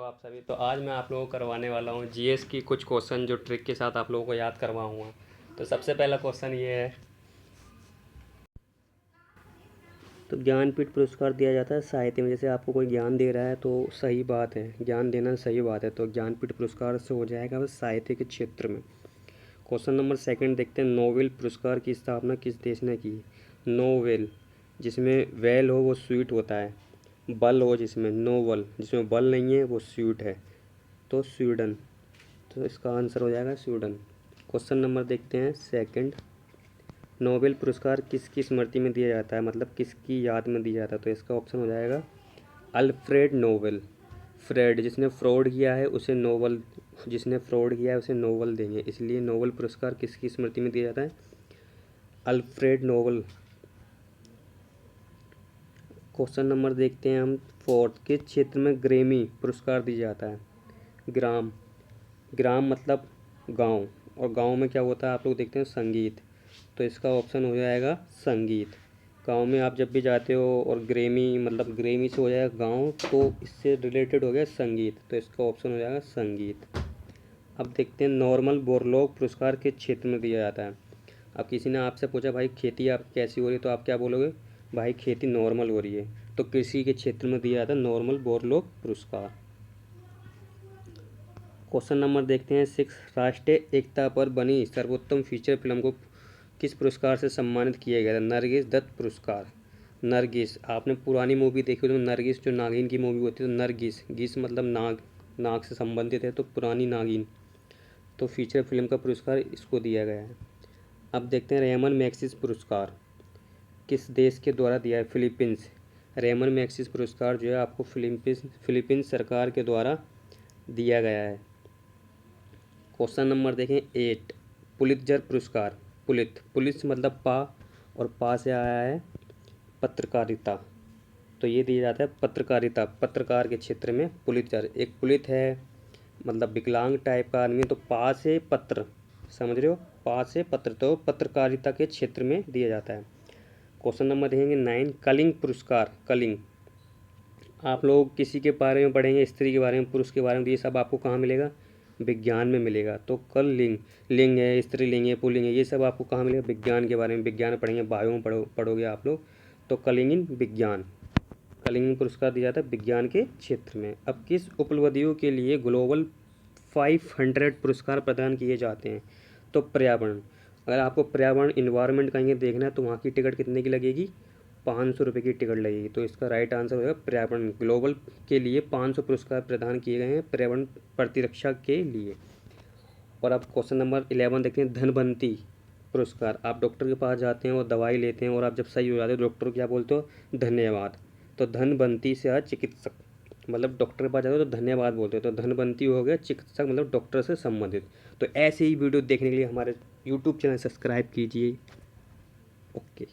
तो आप सभी तो आज मैं आप लोगों को करवाने वाला हूँ जीएस की कुछ क्वेश्चन जो ट्रिक के साथ आप लोगों को याद करवाऊँगा। तो सबसे पहला क्वेश्चन ये है, तो ज्ञानपीठ पुरस्कार दिया जाता है साहित्य में। जैसे आपको कोई ज्ञान दे रहा है तो सही बात है, ज्ञान देना सही बात है, तो ज्ञानपीठ पुरस्कार से हो जाएगा वो साहित्य के क्षेत्र में। क्वेश्चन नंबर सेकंड देखते हैं, नोबेल पुरस्कार की स्थापना किस देश ने की? नोवेल, जिसमें वेल हो वो स्वीट होता है, बल हो जिसमें, नोवल जिसमें बल नहीं है वो स्वीट है, तो स्वीडन। तो इसका आंसर हो जाएगा स्वीडन। क्वेश्चन नंबर देखते हैं सेकंड, नोबेल पुरस्कार किसकी स्मृति में दिया जाता है, मतलब किसकी याद में दिया जाता है? तो इसका ऑप्शन हो जाएगा अल्फ्रेड नोबेल। फ्रेड, जिसने फ्रॉड किया है उसे नोबल, जिसने फ्रॉड किया है उसे नोबल देंगे, इसलिए नोबेल पुरस्कार किसकी स्मृति में दिया जाता है? Alfred Nobel. क्वेश्चन नंबर देखते हैं हम फोर्थ, किस क्षेत्र में ग्रैमी पुरस्कार दिया जाता है? ग्राम, ग्राम मतलब गांव, और गांव में क्या होता है आप लोग देखते हैं? संगीत। तो इसका ऑप्शन हो जाएगा संगीत। गांव में आप जब भी जाते हो और ग्रैमी मतलब ग्रैमी से हो जाएगा गांव, तो इससे रिलेटेड हो गया संगीत, तो इसका ऑप्शन हो जाएगा संगीत। अब देखते हैं नॉर्मल बोरलॉग पुरस्कार किस क्षेत्र में दिया जाता है? अब किसी ने आपसे पूछा भाई खेती आप कैसी हो रही है, तो आप क्या बोलोगे? भाई खेती नॉर्मल हो रही है। तो कृषि के क्षेत्र में दिया जाता है नॉर्मल बोरलॉग पुरस्कार। क्वेश्चन नंबर देखते हैं सिक्स, राष्ट्रीय एकता पर बनी सर्वोत्तम फीचर फिल्म को किस पुरस्कार से सम्मानित किया गया था? नरगिस दत्त पुरस्कार। नरगिस, आपने पुरानी मूवी देखी हो तो नरगिस जो नागिन की मूवी होती है, तो नरगिस, गिस मतलब नाग, नाग से संबंधित है, तो पुरानी नागिन, तो फीचर फिल्म का पुरस्कार इसको दिया गया है। अब देखते हैं रेमन मैग्सेसे पुरस्कार किस देश के द्वारा दिया है? फिलीपींस। रेमन मैग्सेसे पुरस्कार जो है आपको फिलीपींस सरकार के द्वारा दिया गया है। क्वेश्चन नंबर देखें एट, पुलित्जर पुरस्कार, पुलिस मतलब पा, और पा से आया है पत्रकारिता, तो ये दिया जाता है पत्रकारिता, पत्रकार के क्षेत्र में पुलित्जर। एक पुलित है मतलब विकलांग टाइप का आदमी, तो पा से पत्र, समझ रहे हो, पा से पत्र, तो पत्रकारिता के क्षेत्र में दिया जाता है। क्वेश्चन नंबर देखेंगे नाइन, कलिंग पुरस्कार, कलिंग, आप लोग किसी के बारे में पढ़ेंगे, स्त्री के बारे में, पुरुष के बारे में, तो ये सब आपको कहाँ मिलेगा? विज्ञान में मिलेगा। तो कल लिंग, लिंग है, स्त्रीलिंग है, पुल्लिंग है, ये सब आपको कहाँ मिलेगा? विज्ञान के बारे में, विज्ञान पढ़ेंगे, बायो में पढ़ोगे आप लोग, तो कलिंग इन विज्ञान, कलिंग पुरस्कार दिया जाता है विज्ञान के क्षेत्र में। अब किस उपलब्धियों के लिए ग्लोबल 500 पुरस्कार प्रदान किए जाते हैं? तो पर्यावरण, अगर आपको पर्यावरण इन्वायरमेंट कहीं देखना है तो वहाँ की टिकट कितने की लगेगी? 500 रुपये की टिकट लगेगी, तो इसका राइट आंसर होगा पर्यावरण। ग्लोबल के लिए 500 पुरस्कार प्रदान किए गए हैं पर्यावरण प्रतिरक्षा के लिए। और अब क्वेश्चन नंबर 11 देखते हैं, धनवंती पुरस्कार, आप डॉक्टर के पास जाते हैं और दवाई लेते हैं और आप जब सही हो जाते हो डॉक्टर को क्या बोलते हो? धन्यवाद। तो धनवंती से चिकित्सक, मतलब डॉक्टर के पास जाते हो तो धन्यवाद बोलते हो, तो धनवंती हो गया चिकित्सक मतलब डॉक्टर से संबंधित। तो ऐसे ही वीडियो देखने के लिए हमारे यूट्यूब चैनल सब्सक्राइब कीजिए। ओके।